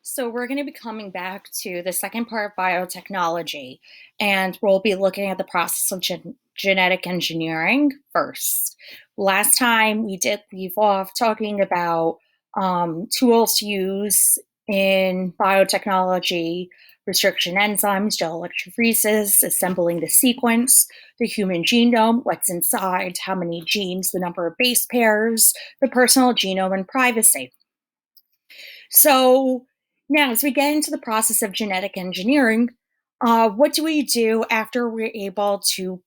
So we're going to be coming back to the second part of biotechnology, and we'll be looking at the process of genetic engineering first. Last time we did leave off talking about tools to use in biotechnology, restriction enzymes, gel electrophoresis, assembling the sequence, the human genome, what's inside, how many genes, the number of base pairs, the personal genome, and privacy. So now, as we get into the process of genetic engineering, what do we do after we're able to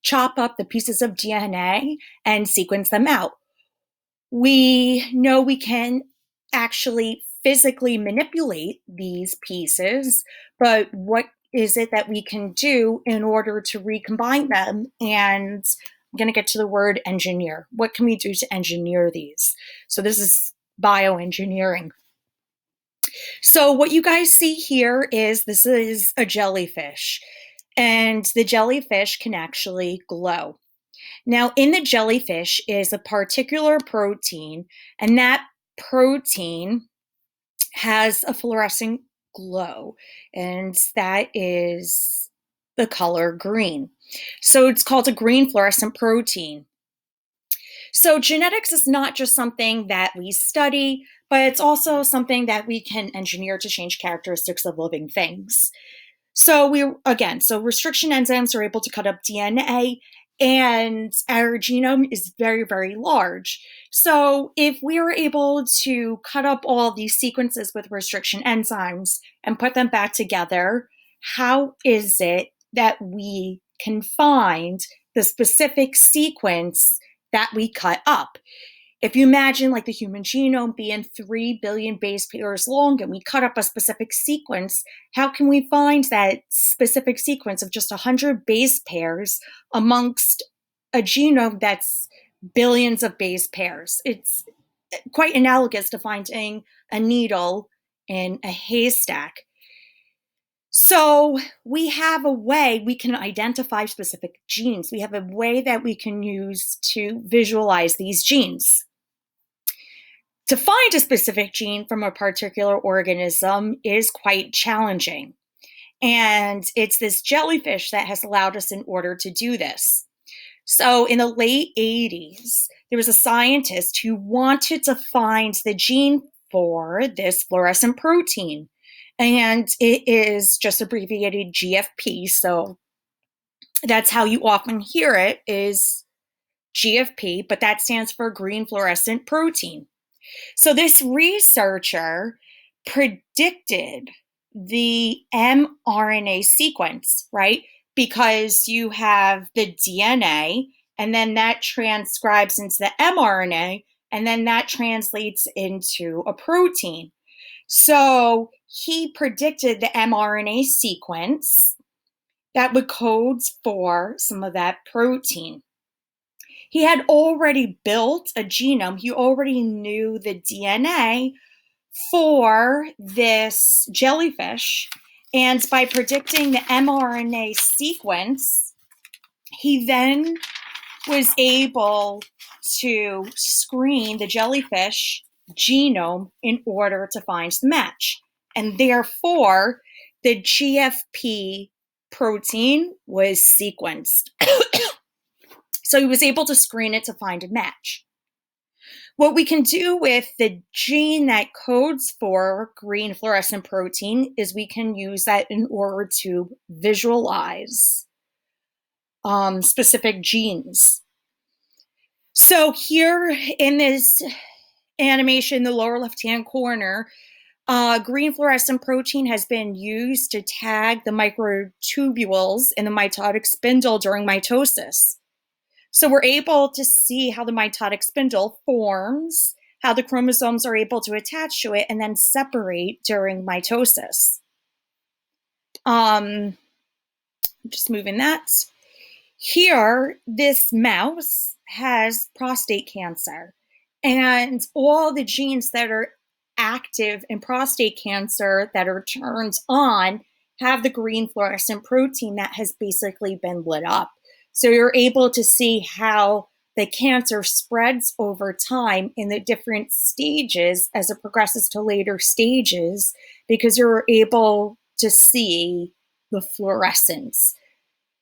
chop up the pieces of DNA and sequence them out? We know we can actually physically manipulate these pieces, but what is it that we can do in order to recombine them? And I'm going to get to the word engineer. What can we do to engineer these? So this is bioengineering. So what you guys see here is this is a jellyfish, and the jellyfish can actually glow. Now, in the jellyfish is a particular protein, and that protein has a fluorescent glow, and that is the color green. So it's called a green fluorescent protein. So genetics is not just something that we study, but it's also something that we can engineer to change characteristics of living things. So so restriction enzymes are able to cut up DNA, and our genome is very, very large. So if we are able to cut up all these sequences with restriction enzymes and put them back together, how is it that we can find the specific sequence that we cut up? If you imagine like the human genome being 3 billion base pairs long and we cut up a specific sequence, how can we find that specific sequence of just 100 base pairs amongst a genome that's billions of base pairs? It's quite analogous to finding a needle in a haystack. So we have a way we can identify specific genes. We have a way that we can use to visualize these genes. To find a specific gene from a particular organism is quite challenging. And it's this jellyfish that has allowed us in order to do this. So in the late 80s, there was a scientist who wanted to find the gene for this fluorescent protein. And it is just abbreviated GFP. So that's how you often hear it, is GFP, but that stands for green fluorescent protein. So this researcher predicted the mRNA sequence, right? Because you have the DNA, and then that transcribes into the mRNA, and then that translates into a protein. So he predicted the mRNA sequence that would code for some of that protein. He had already built a genome. He already knew the DNA for this jellyfish. And by predicting the mRNA sequence, he then was able to screen the jellyfish genome in order to find the match. And therefore, the GFP protein was sequenced. So he was able to screen it to find a match. What we can do with the gene that codes for green fluorescent protein is we can use that in order to visualize specific genes. So here in this animation, the lower left-hand corner, green fluorescent protein has been used to tag the microtubules in the mitotic spindle during mitosis. So we're able to see how the mitotic spindle forms, how the chromosomes are able to attach to it and then separate during mitosis. Just moving that. Here, this mouse has prostate cancer, and all the genes that are active in prostate cancer that are turned on have the green fluorescent protein that has basically been lit up. So you're able to see how the cancer spreads over time in the different stages as it progresses to later stages, because you're able to see the fluorescence.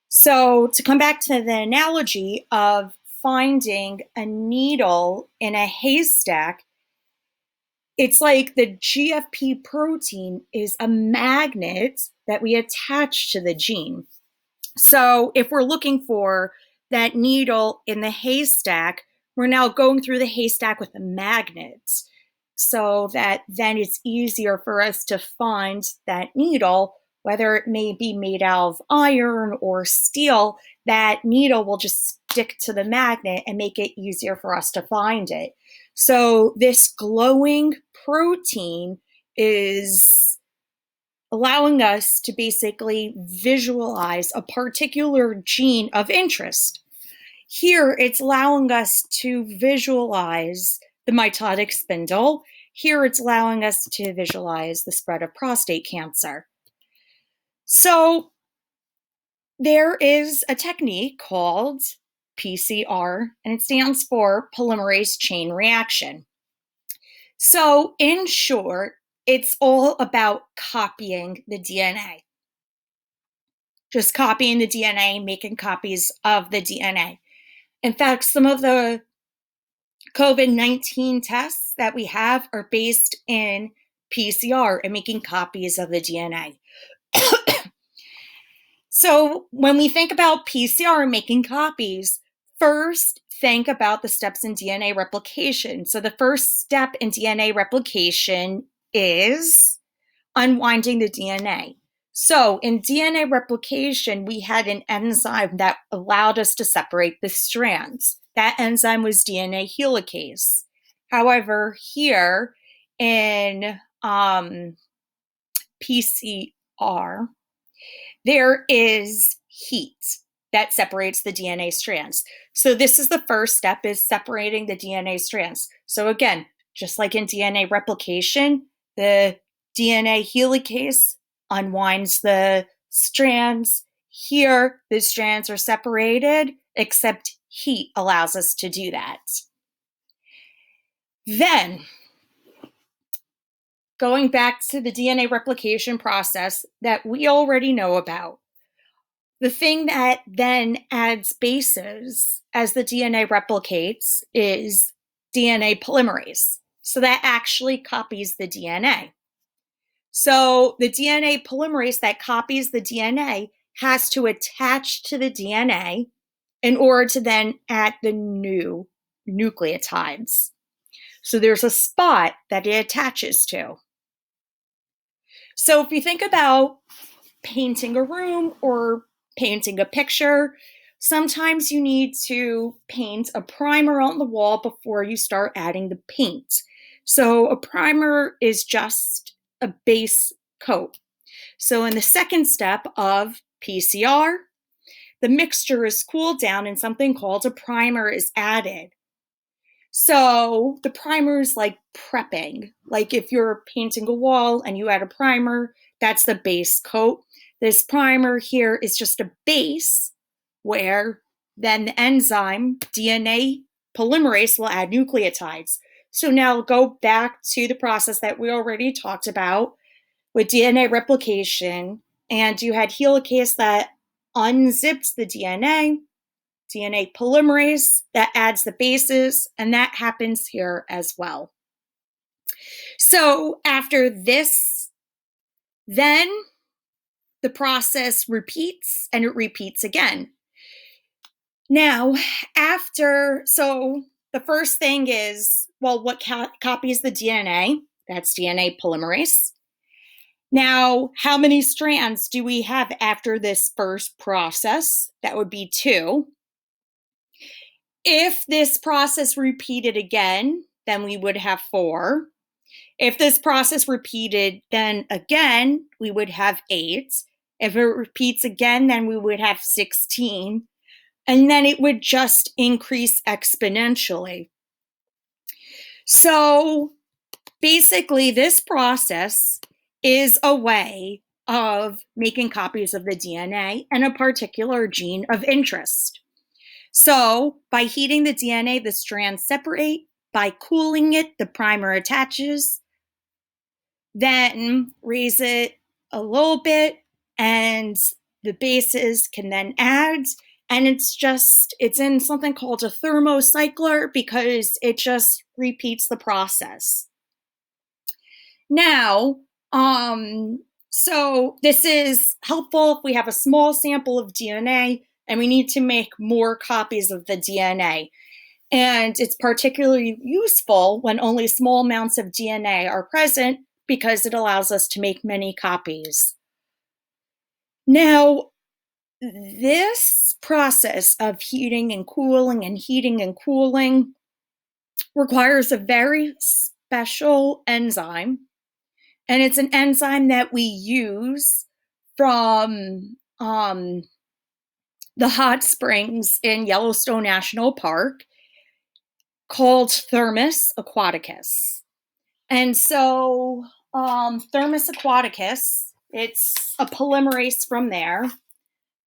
So, to come back to the analogy of finding a needle in a haystack, it's like the GFP protein is a magnet that we attach to the gene. So if we're looking for that needle in the haystack, we're now going through the haystack with a magnet, so that then it's easier for us to find that needle, whether it may be made out of iron or steel. That needle will just stick to the magnet and make it easier for us to find it. So this glowing protein is allowing us to basically visualize a particular gene of interest. Here, it's allowing us to visualize the mitotic spindle. Here, it's allowing us to visualize the spread of prostate cancer. So there is a technique called PCR, and it stands for polymerase chain reaction. So in short, it's all about copying the DNA. Just copying the DNA, making copies of the DNA. In fact, some of the COVID-19 tests that we have are based in PCR and making copies of the DNA. So when we think about PCR and making copies, first think about the steps in DNA replication. So the first step in DNA replication is unwinding the DNA. So in DNA replication, we had an enzyme that allowed us to separate the strands. That enzyme was DNA helicase. However, here in PCR, there is heat that separates the DNA strands. So this is the first step, is separating the DNA strands. So again, just like in DNA replication, the DNA helicase unwinds the strands. Here, the strands are separated, except heat allows us to do that. Then, going back to the DNA replication process that we already know about, the thing that then adds bases as the DNA replicates is DNA polymerase. So that actually copies the DNA. So the DNA polymerase that copies the DNA has to attach to the DNA in order to then add the new nucleotides. So there's a spot that it attaches to. So if you think about painting a room or painting a picture, sometimes you need to paint a primer on the wall before you start adding the paint. So a primer is just a base coat. So in the second step of PCR, the mixture is cooled down and something called a primer is added. So the primer is like prepping. Like if you're painting a wall and you add a primer, that's the base coat. This primer here is just a base where then the enzyme DNA polymerase will add nucleotides. So now go back to the process that we already talked about with DNA replication, and you had helicase that unzips the DNA polymerase that adds the bases, and that happens here as well. So after this, then the process repeats and it repeats again. Now, so the first thing is, well, what copies the DNA? That's DNA polymerase. Now, how many strands do we have after this first process? That would be 2. If this process repeated again, then we would have 4. If this process repeated then again, we would have 8. If it repeats again, then we would have 16. And then it would just increase exponentially. So basically, this process is a way of making copies of the DNA and a particular gene of interest. So by heating the DNA, the strands separate. By cooling it, the primer attaches. Then raise it a little bit, and the bases can then add. And it's in something called a thermocycler because it just repeats the process. Now, so this is helpful if we have a small sample of DNA and we need to make more copies of the DNA. And it's particularly useful when only small amounts of DNA are present because it allows us to make many copies. Now, this process of heating and cooling requires a very special enzyme. And it's an enzyme that we use from the hot springs in Yellowstone National Park called Thermus aquaticus. And so Thermus aquaticus, it's a polymerase from there,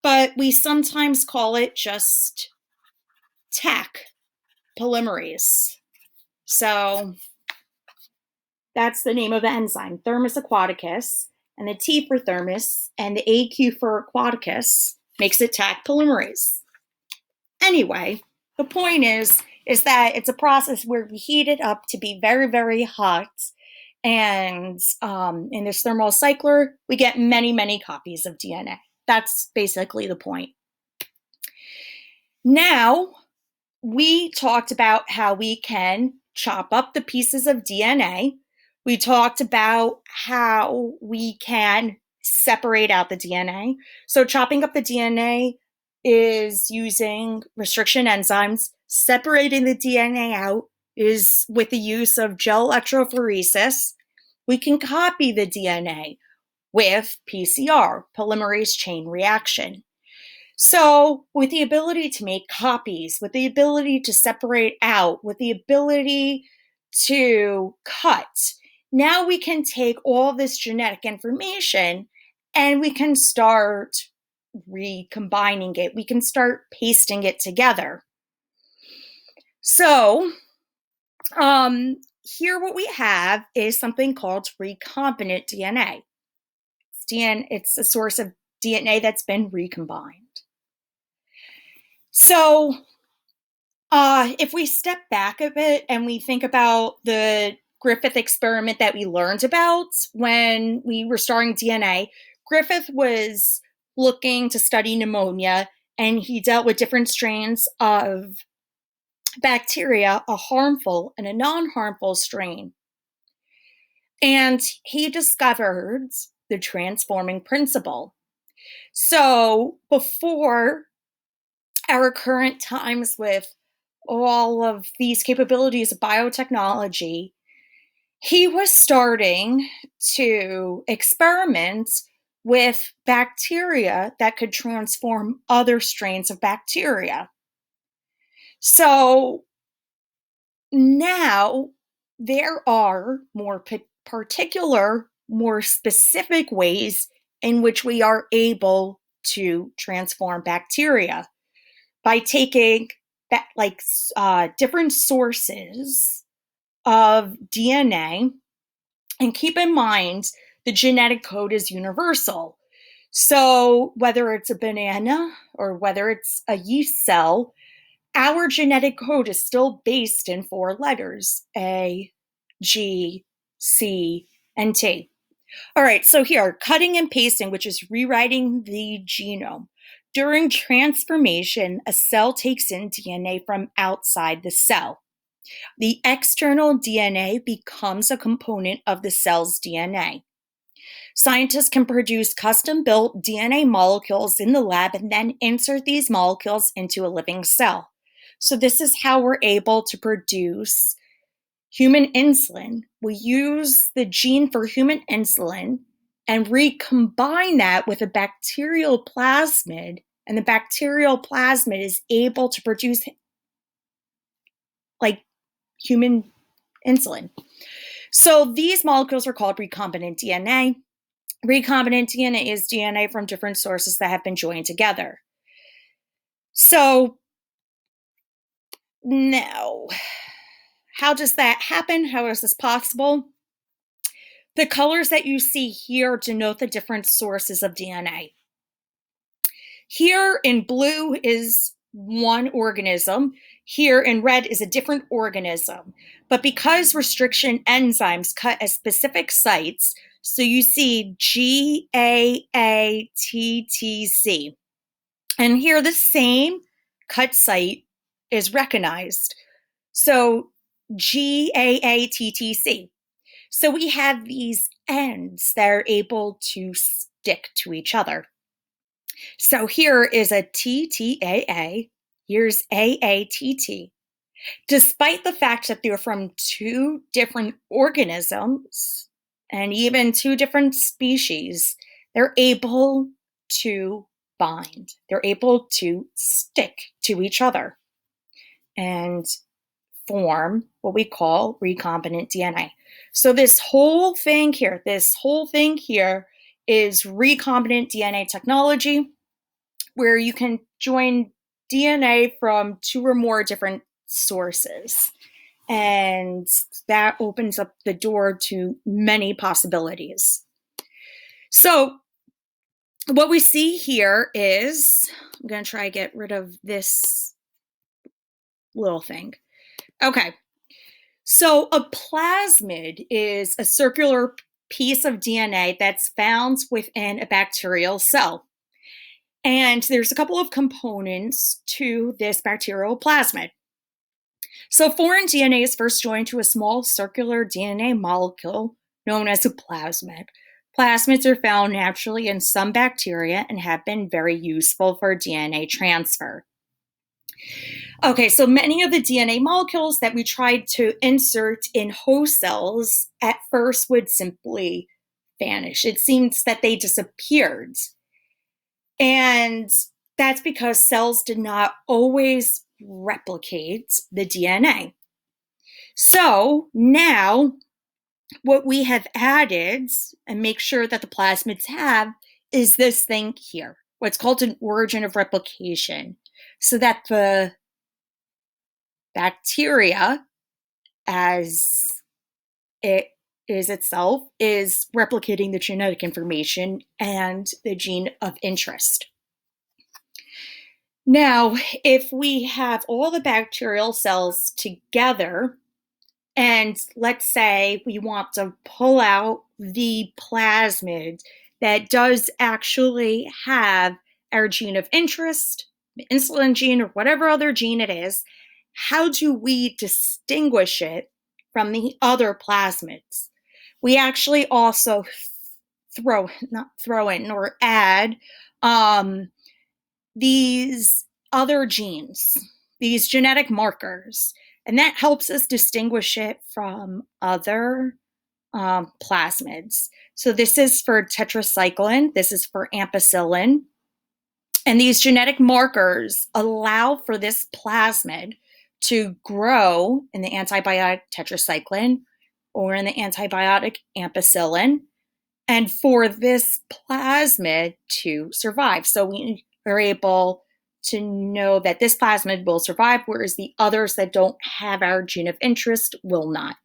but we sometimes call it just Taq polymerase. So that's the name of the enzyme, Thermus aquaticus, and the T for thermus and the AQ for aquaticus makes it Taq polymerase. Anyway, the point is that it's a process where we heat it up to be very, very hot. And in this thermal cycler, we get many, many copies of DNA. That's basically the point. Now, we talked about how we can chop up the pieces of DNA. We talked about how we can separate out the DNA. So chopping up the DNA is using restriction enzymes. Separating the DNA out is with the use of gel electrophoresis. We can copy the DNA with PCR, polymerase chain reaction. So with the ability to make copies, with the ability to separate out, with the ability to cut, now we can take all this genetic information and we can start recombining it. We can start pasting it together. So here what we have is something called recombinant DNA. It's a source of DNA that's been recombined. So if we step back a bit and we think about the Griffith experiment that we learned about when we were starting DNA, Griffith was looking to study pneumonia, and he dealt with different strains of bacteria, a harmful and a non-harmful strain. And he discovered the transforming principle. So before our current times with all of these capabilities of biotechnology, he was starting to experiment with bacteria that could transform other strains of bacteria. So now there are more particular, more specific ways in which we are able to transform bacteria by taking different sources of DNA. And keep in mind, the genetic code is universal. So whether it's a banana or whether it's a yeast cell, our genetic code is still based in 4 letters, A, G, C, and T. All right, so here, cutting and pasting, which is rewriting the genome. During transformation, a cell takes in DNA from outside the cell. The external DNA becomes a component of the cell's DNA. Scientists can produce custom-built DNA molecules in the lab and then insert these molecules into a living cell. So this is how we're able to produce human insulin. We use the gene for human insulin and recombine that with a bacterial plasmid, and the bacterial plasmid is able to produce human insulin. So these molecules are called recombinant DNA. Recombinant DNA is DNA from different sources that have been joined together. So Now, how does that happen? How is this possible? The colors that you see here denote the different sources of DNA. Here in blue is one organism. Here in red is a different organism. But because restriction enzymes cut at specific sites, so you see GAATTC. And here the same cut site is recognized. So GAATTC. So we have these ends that are able to stick to each other. So here is a TTAA, here's AATT. Despite the fact that they're from two different organisms and even two different species, they're able to bind. They're able to stick to each other and form what we call recombinant DNA. So this whole thing here is recombinant DNA technology, where you can join DNA from two or more different sources. And that opens up the door to many possibilities. So what we see here is, I'm going to try to get rid of this little thing. Okay. So a plasmid is a circular piece of DNA that's found within a bacterial cell. And there's a couple of components to this bacterial plasmid. So foreign DNA is first joined to a small circular DNA molecule known as a plasmid. Plasmids are found naturally in some bacteria and have been very useful for DNA transfer. Okay, so many of the DNA molecules that we tried to insert in host cells at first would simply vanish. It seems that they disappeared. And that's because cells did not always replicate the DNA. So now what we have added and make sure that the plasmids have is this thing here, what's called an origin of replication, so that the bacteria, as it is itself, is replicating the genetic information and the gene of interest. Now, if we have all the bacterial cells together, and let's say we want to pull out the plasmid that does actually have our gene of interest, the insulin gene, or whatever other gene it is, how do we distinguish it from the other plasmids? We actually also add these other genes, these genetic markers, and that helps us distinguish it from other plasmids. So this is for tetracycline, this is for ampicillin, and these genetic markers allow for this plasmid to grow in the antibiotic tetracycline or in the antibiotic ampicillin, and for this plasmid to survive. So we are able to know that this plasmid will survive, whereas the others that don't have our gene of interest will not.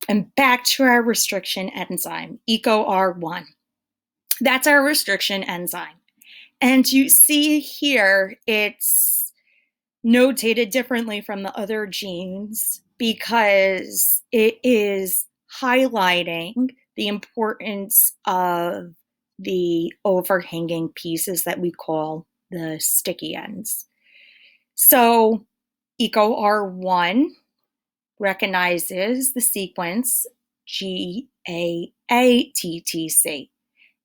And back to our restriction enzyme, EcoR1. That's our restriction enzyme. And you see here, it's notated differently from the other genes because it is highlighting the importance of the overhanging pieces that we call the sticky ends. So EcoR1 recognizes the sequence GAATTC.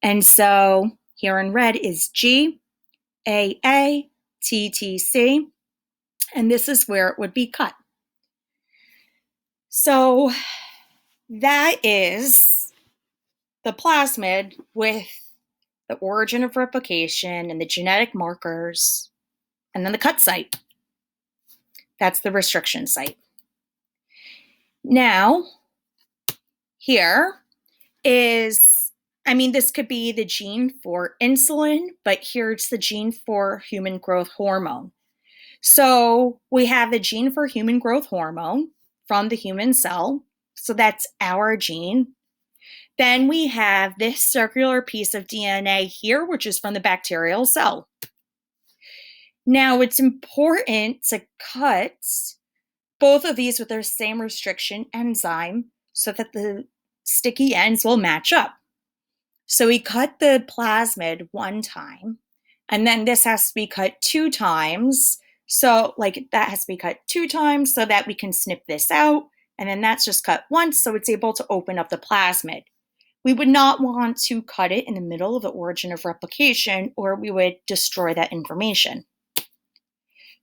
And so here in red is GAATTC, and this is where it would be cut. So that is the plasmid with the origin of replication and the genetic markers, and then the cut site. That's the restriction site. Now, here is, this could be the gene for insulin, but here's the gene for human growth hormone. So we have the gene for human growth hormone from the human cell. So that's our gene. Then we have this circular piece of DNA here, which is from the bacterial cell. Now it's important to cut both of these with their same restriction enzyme so that the sticky ends will match up. So we cut the plasmid one time, and then this has to be cut 2 times. So like that has to be cut 2 times so that we can snip this out. And then that's just cut once so it's able to open up the plasmid. We would not want to cut it in the middle of the origin of replication or we would destroy that information.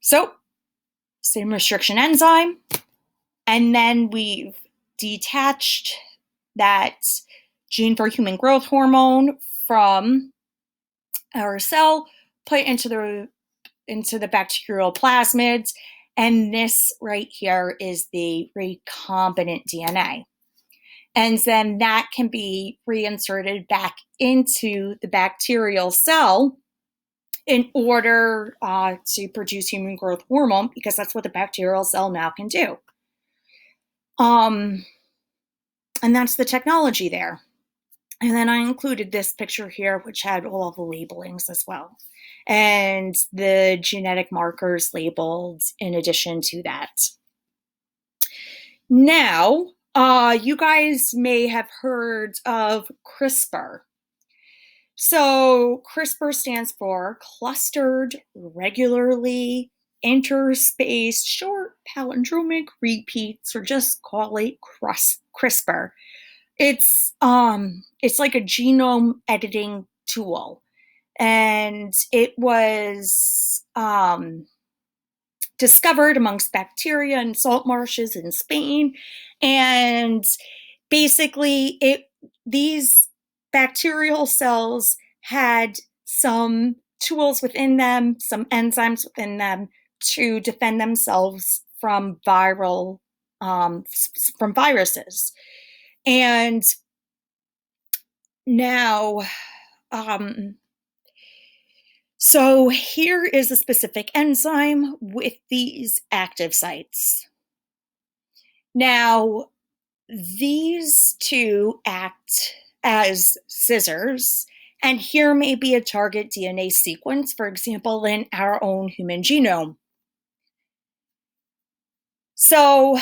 So same restriction enzyme. And then we've detached that gene for human growth hormone from our cell, put it into the bacterial plasmids, and this right here is the recombinant DNA. And then that can be reinserted back into the bacterial cell in order to produce human growth hormone, because that's what the bacterial cell now can do. And that's the technology there. And then I included this picture here, which had all of the labelings as well, and the genetic markers labeled in addition to that. Now, you guys may have heard of CRISPR. So CRISPR stands for Clustered Regularly Interspaced Short Palindromic Repeats, or just call it CRISPR. It's like a genome editing tool, and it was discovered amongst bacteria in salt marshes in Spain. And basically, these bacterial cells had some tools within them, some enzymes within them to defend themselves from viruses. And now, so here is a specific enzyme with these active sites. Now, these two act as scissors, and here may be a target DNA sequence, for example, in our own human genome. So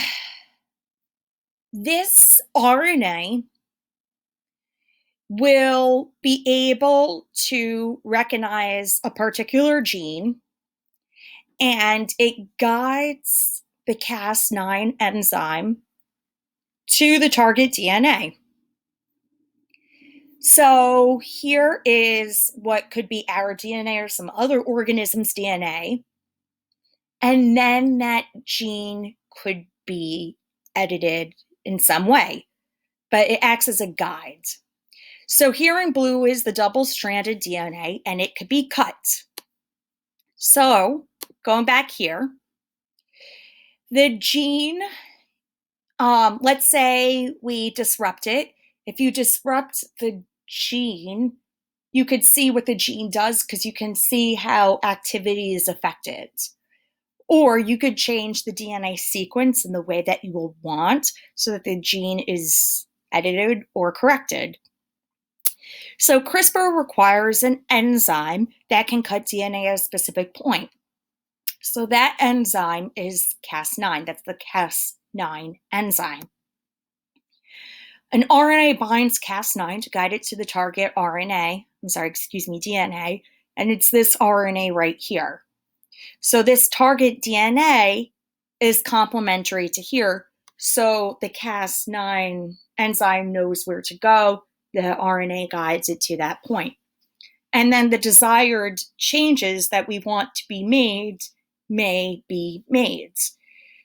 this RNA will be able to recognize a particular gene, and it guides the Cas9 enzyme to the target DNA. So here is what could be our DNA or some other organism's DNA, and then that gene could be edited in some way, but it acts as a guide. So here in blue is the double-stranded DNA, and it could be cut. So going back here, the gene, let's say we disrupt it. If you disrupt the gene, you could see what the gene does because you can see how activity is affected. Or you could change the DNA sequence in the way that you will want so that the gene is edited or corrected. So CRISPR requires an enzyme that can cut DNA at a specific point. So that enzyme is Cas9. That's the Cas9 enzyme. An RNA binds Cas9 to guide it to the target DNA, and it's this RNA right here. So this target DNA is complementary to here, so the Cas9 enzyme knows where to go. The RNA guides it to that point. And then the desired changes that we want to be made may be made.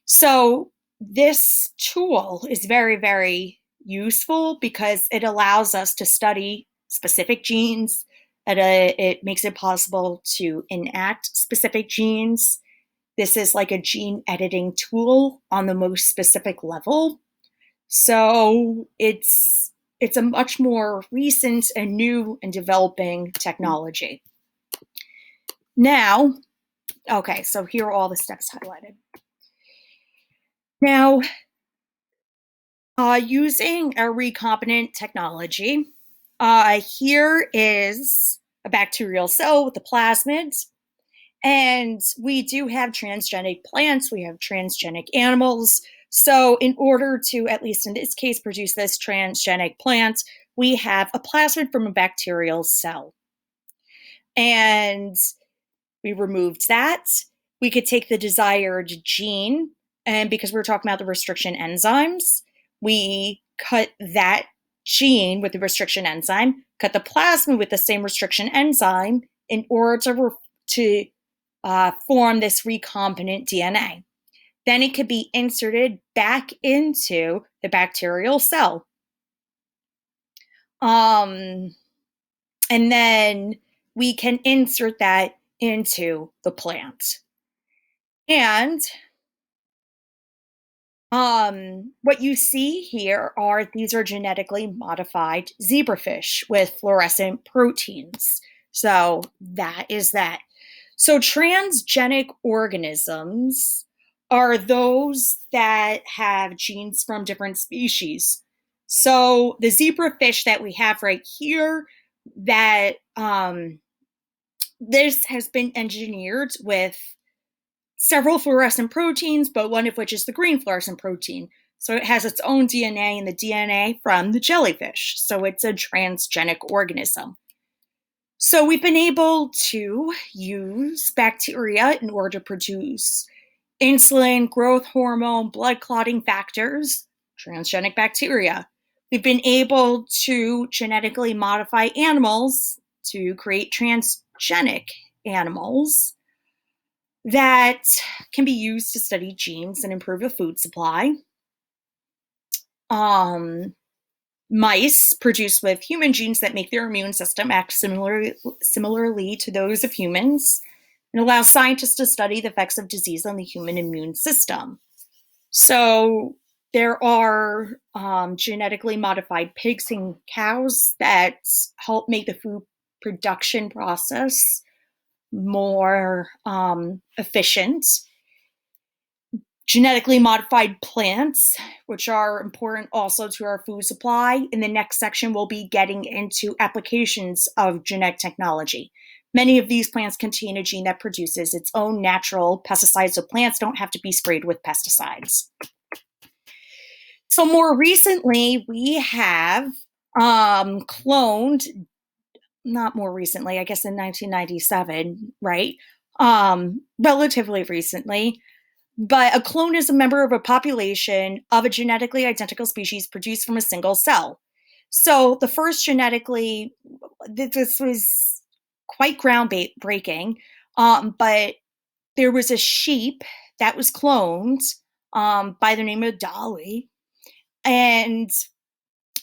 So this tool is very, very useful because it allows us to study specific genes. It makes it possible to enact specific genes. This is like a gene editing tool on the most specific level. So it's a much more recent and new and developing technology. Now, Okay, so here are all the steps highlighted. Now, using a recombinant technology, here is a bacterial cell with the plasmids. And we do have transgenic plants, we have transgenic animals. So, in order to, at least in this case, produce this transgenic plant, we have a plasmid from a bacterial cell. And we removed that. We could take the desired gene, and because we were talking about the restriction enzymes, we cut that gene with the restriction enzyme, cut the plasmid with the same restriction enzyme in order to form this recombinant DNA. Then it could be inserted back into the bacterial cell. And then we can insert that into the plant. And what you see here are these are genetically modified zebrafish with fluorescent proteins. So that is that. So transgenic organisms are those that have genes from different species. So the zebrafish that we have right here, that this has been engineered with several fluorescent proteins, but one of which is the green fluorescent protein. So it has its own DNA and the DNA from the jellyfish. So it's a transgenic organism. So we've been able to use bacteria in order to produce insulin, growth hormone, blood clotting factors, transgenic bacteria. We've been able to genetically modify animals to create transgenic animals that can be used to study genes and improve the food supply. Mice produced with human genes that make their immune system act similarly to those of humans and allow scientists to study the effects of disease on the human immune system. So there are genetically modified pigs and cows that help make the food production process more efficient. Genetically modified plants, which are important also to our food supply. In the next section, we'll be getting into applications of genetic technology. Many of these plants contain a gene that produces its own natural pesticides, so plants don't have to be sprayed with pesticides. So more recently, we have cloned, not more recently, I guess in 1997, right? Relatively recently, but a clone is a member of a population of a genetically identical species produced from a single cell. So the first this was quite groundbreaking, but there was a sheep that was cloned by the name of Dolly. And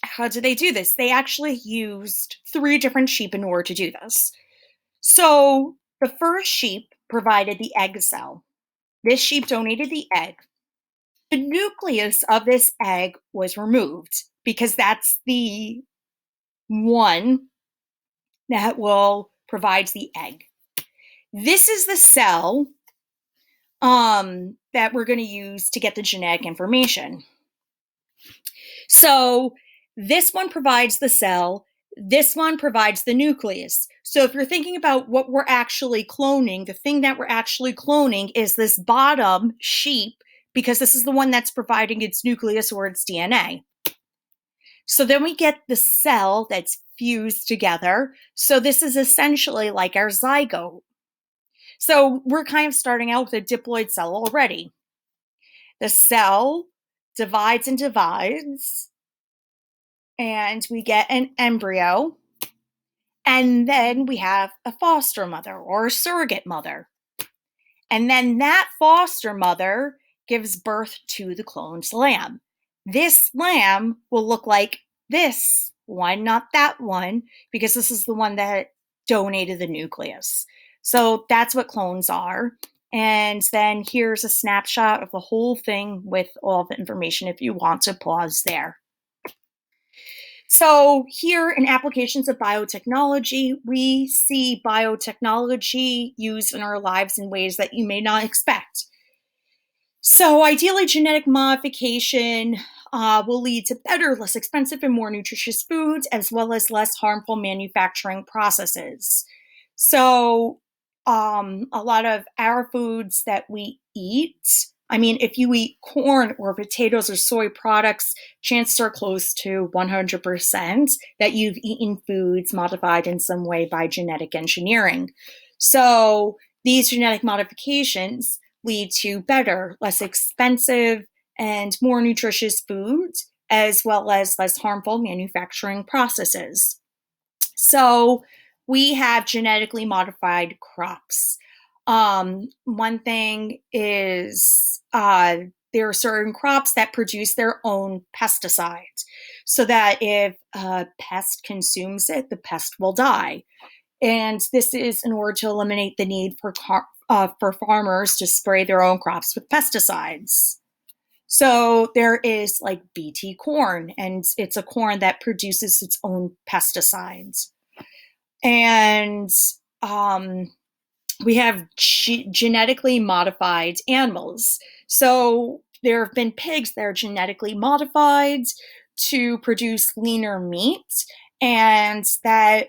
how did they do this? They actually used 3 different sheep in order to do this. So the first sheep provided the egg cell. This sheep donated the egg. The nucleus of this egg was removed because that's the one that provides the egg. This is the cell that we're going to use to get the genetic information. So this one provides the cell. This one provides the nucleus. So if you're thinking about what we're actually cloning, the thing that we're actually cloning is this bottom sheep, because this is the one that's providing its nucleus or its DNA. So then we get the cell that's fused together. So this is essentially like our zygote. So we're kind of starting out with a diploid cell already. The cell divides and divides, and we get an embryo. And then we have a foster mother or a surrogate mother. And then that foster mother gives birth to the cloned lamb. This lamb will look like this one, not that one, because this is the one that donated the nucleus. So that's what clones are. And then here's a snapshot of the whole thing with all the information if you want to pause there. So here in applications of biotechnology, we see biotechnology used in our lives in ways that you may not expect. So ideally, genetic modification will lead to better, less expensive, and more nutritious foods, as well as less harmful manufacturing processes. So a lot of our foods that we eat, I mean, if you eat corn or potatoes or soy products, chances are close to 100% that you've eaten foods modified in some way by genetic engineering. So these genetic modifications lead to better, less expensive, and more nutritious foods, as well as less harmful manufacturing processes. So we have genetically modified crops. One thing is there are certain crops that produce their own pesticides, so that if a pest consumes it, the pest will die. And this is in order to eliminate the need for farmers to spray their own crops with pesticides. So there is like BT corn, and it's a corn that produces its own pesticides. And um, we have genetically modified animals. So there have been pigs that are genetically modified to produce leaner meat, and that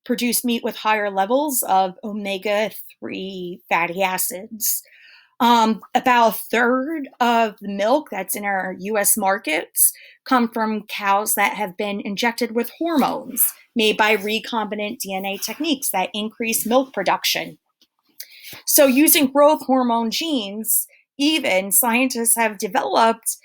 produce meat with higher levels of omega-3 fatty acids. About a third of the milk that's in our US markets come from cows that have been injected with hormones made by recombinant DNA techniques that increase milk production. So, using growth hormone genes, even scientists have developed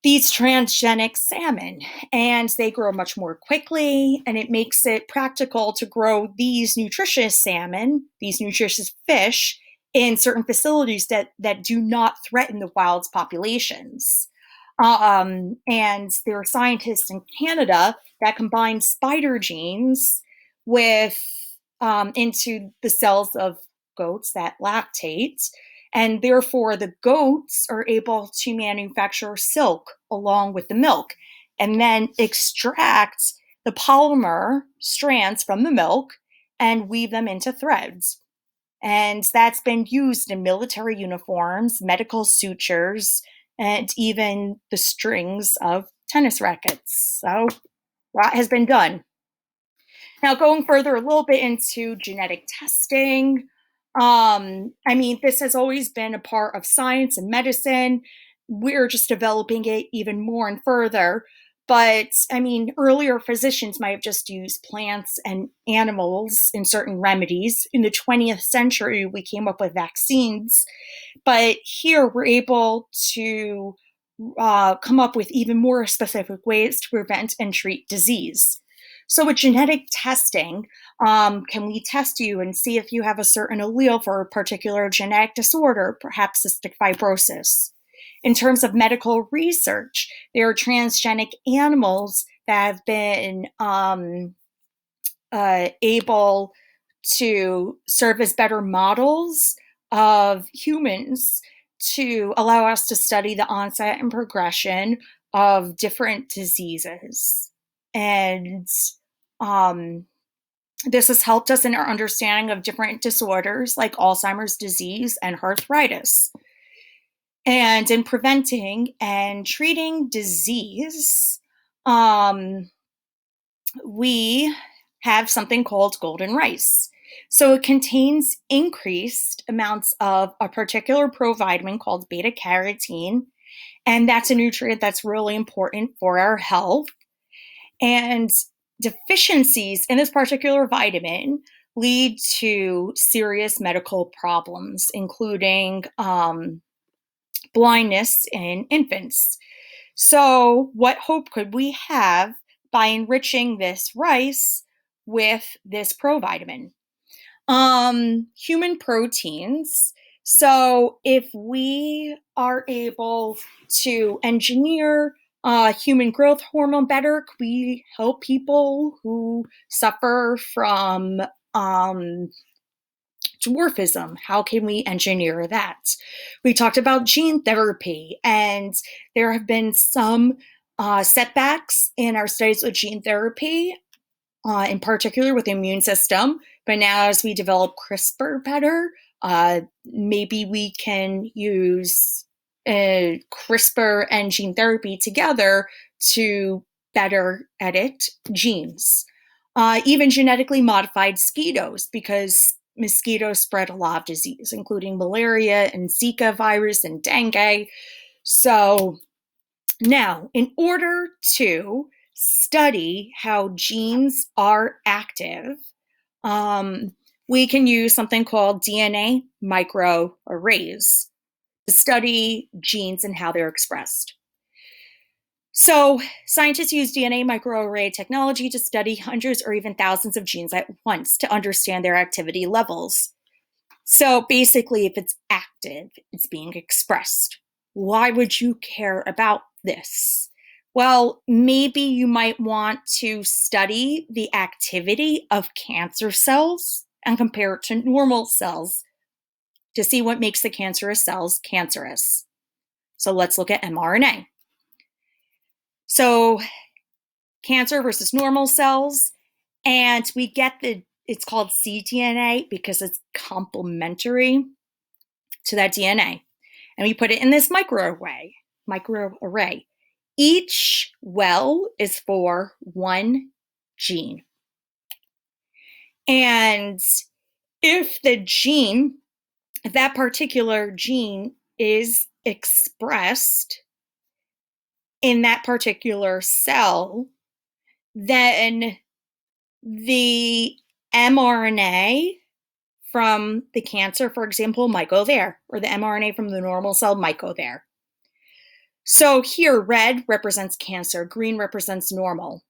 these transgenic salmon, and they grow much more quickly, and it makes it practical to grow these nutritious salmon, these nutritious fish, in certain facilities that do not threaten the wild's populations. And there are scientists in Canada that combine spider genes with into the cells of goats that lactate, and therefore the goats are able to manufacture silk along with the milk and then extract the polymer strands from the milk and weave them into threads. And that's been used in military uniforms, medical sutures, and even the strings of tennis rackets. So that has been done. Now, going further a little bit into genetic testing, I mean, this has always been a part of science and medicine. We're just developing it even more and further. But I mean, earlier physicians might have just used plants and animals in certain remedies. In the 20th century, we came up with vaccines. But here we're able to come up with even more specific ways to prevent and treat disease. So, with genetic testing, can we test you and see if you have a certain allele for a particular genetic disorder, perhaps cystic fibrosis? In terms of medical research, there are transgenic animals that have been able to serve as better models of humans to allow us to study the onset and progression of different diseases. And um, this has helped us in our understanding of different disorders like Alzheimer's disease and arthritis. And in preventing and treating disease, we have something called golden rice. So it contains increased amounts of a particular provitamin called beta carotene, and that's a nutrient that's really important for our health. And deficiencies in this particular vitamin lead to serious medical problems, including blindness in infants. So, what hope could we have by enriching this rice with this provitamin? Human proteins. So, if we are able to engineer human growth hormone better, could we help people who suffer from dwarfism? How can we engineer that? We talked about gene therapy, and there have been some setbacks in our studies with gene therapy, in particular with the immune system. But now, as we develop CRISPR better, maybe we can use CRISPR and gene therapy together to better edit genes. Even genetically modified mosquitoes, because mosquitoes spread a lot of disease, including malaria and Zika virus and dengue. So now, in order to study how genes are active, we can use something called DNA microarrays to study genes and how they're expressed. So scientists use DNA microarray technology to study hundreds or even thousands of genes at once to understand their activity levels. So basically, if it's active, it's being expressed. Why would you care about this? Well, maybe you might want to study the activity of cancer cells and compare it to normal cells to see what makes the cancerous cells cancerous. So let's look at mRNA. So cancer versus normal cells, and we get it's called cDNA because it's complementary to that DNA. And we put it in this microarray. Each well is for one gene. And if that particular gene is expressed in that particular cell, then the mRNA from the cancer, for example, might go there, or the mRNA from the normal cell might go there. So here, red represents cancer, green represents normal.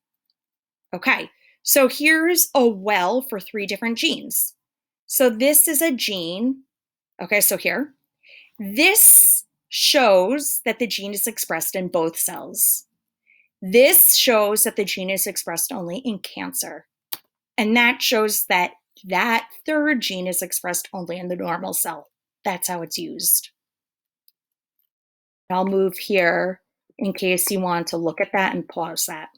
Okay, so here's a well for 3 different genes. So this is a gene. Okay, so here, this shows that the gene is expressed in both cells. This shows that the gene is expressed only in cancer. And that shows that that third gene is expressed only in the normal cell. That's how it's used. I'll move here in case you want to look at that and pause that.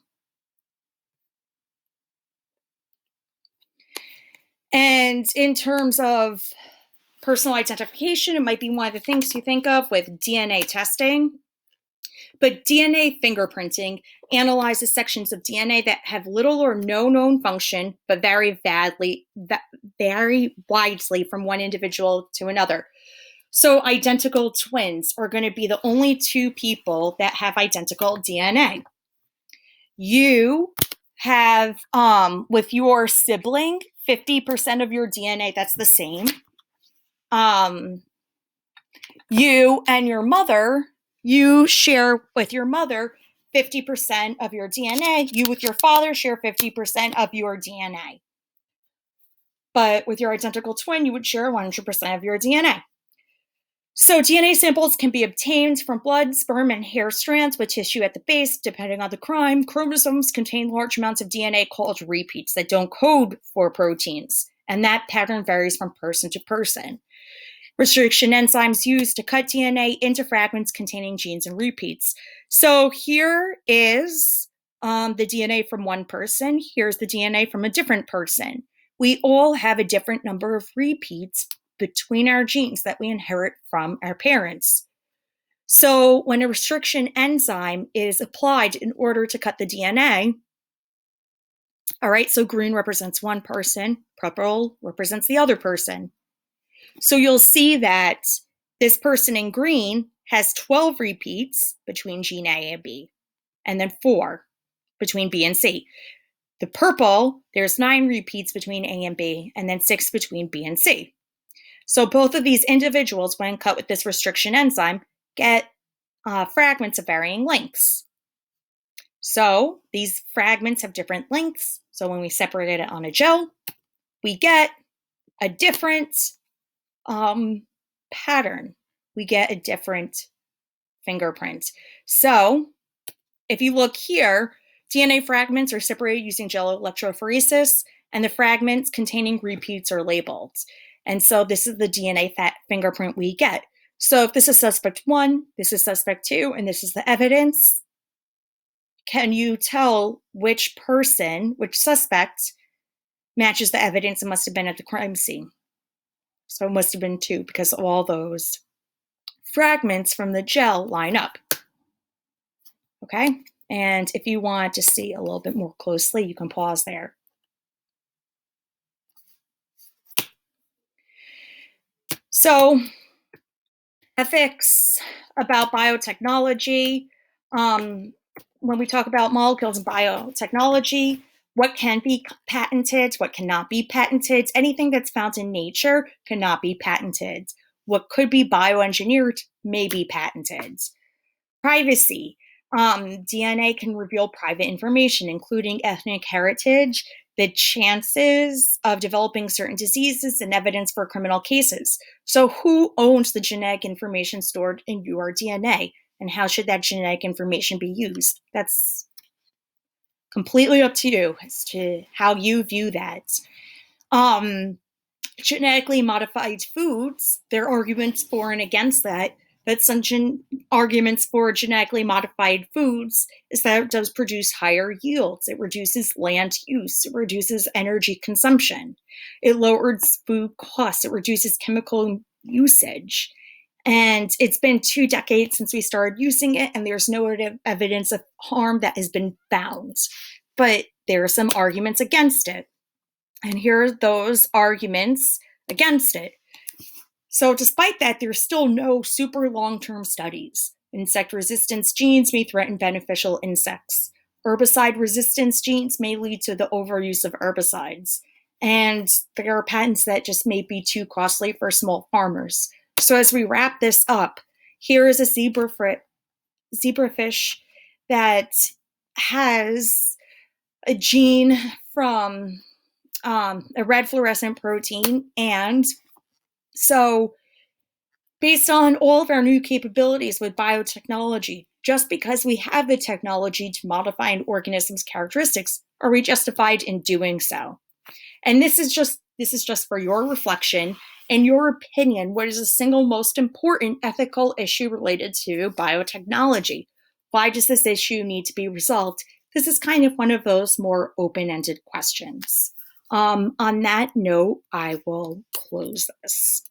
And in terms of personal identification, it might be one of the things you think of with DNA testing. But DNA fingerprinting analyzes sections of DNA that have little or no known function, but vary widely from one individual to another. So identical twins are going to be the only 2 people that have identical DNA. You have, with your sibling, 50% of your DNA that's the same. You and your mother, you share with your mother 50% of your DNA. You with your father share 50% of your DNA. But with your identical twin, you would share 100% of your DNA. So DNA samples can be obtained from blood, sperm, and hair strands with tissue at the base. Depending on the crime, chromosomes contain large amounts of DNA called repeats that don't code for proteins, and that pattern varies from person to person. Restriction enzymes used to cut DNA into fragments containing genes and repeats. So here is the DNA from one person. Here's the DNA from a different person. We all have a different number of repeats between our genes that we inherit from our parents. So when a restriction enzyme is applied in order to cut the DNA, all right, so green represents one person, purple represents the other person. So you'll see that this person in green has 12 repeats between gene A and B, and then 4 between B and C. The purple, there's 9 repeats between A and B, and then 6 between B and C. So both of these individuals, when cut with this restriction enzyme, get fragments of varying lengths. So these fragments have different lengths. So when we separate it on a gel, we get a different pattern. We get a different fingerprint. So if you look here, DNA fragments are separated using gel electrophoresis, and the fragments containing repeats are labeled. And so this is the DNA fingerprint we get. So if this is suspect 1, this is suspect 2, and this is the evidence, can you tell which person, which suspect matches the evidence and must have been at the crime scene? So it must have been two because all those fragments from the gel line up. Okay? And if you want to see a little bit more closely, you can pause there. So, ethics about biotechnology. When we talk about molecules in biotechnology, what can be patented, what cannot be patented. Anything that's found in nature cannot be patented. What could be bioengineered may be patented. Privacy. DNA can reveal private information, including ethnic heritage, the chances of developing certain diseases, and evidence for criminal cases. So, who owns the genetic information stored in your DNA? And how should that genetic information be used? That's completely up to you as to how you view that. Genetically modified foods, there are arguments for and against that. But some arguments for genetically modified foods is that it does produce higher yields. It reduces land use. It reduces energy consumption. It lowers food costs. It reduces chemical usage. And it's been 2 decades since we started using it, and there's no evidence of harm that has been found. But there are some arguments against it. And here are those arguments against it. So despite that, there's still no super long-term studies. Insect resistance genes may threaten beneficial insects. Herbicide resistance genes may lead to the overuse of herbicides. And there are patents that just may be too costly for small farmers. So as we wrap this up, here is a zebrafish that has a gene from a red fluorescent protein. And so based on all of our new capabilities with biotechnology, just because we have the technology to modify an organism's characteristics, are we justified in doing so? And this is just for your reflection and your opinion. What is the single most important ethical issue related to biotechnology? Why does this issue need to be resolved? This is kind of one of those more open-ended questions. On that note, I will close this.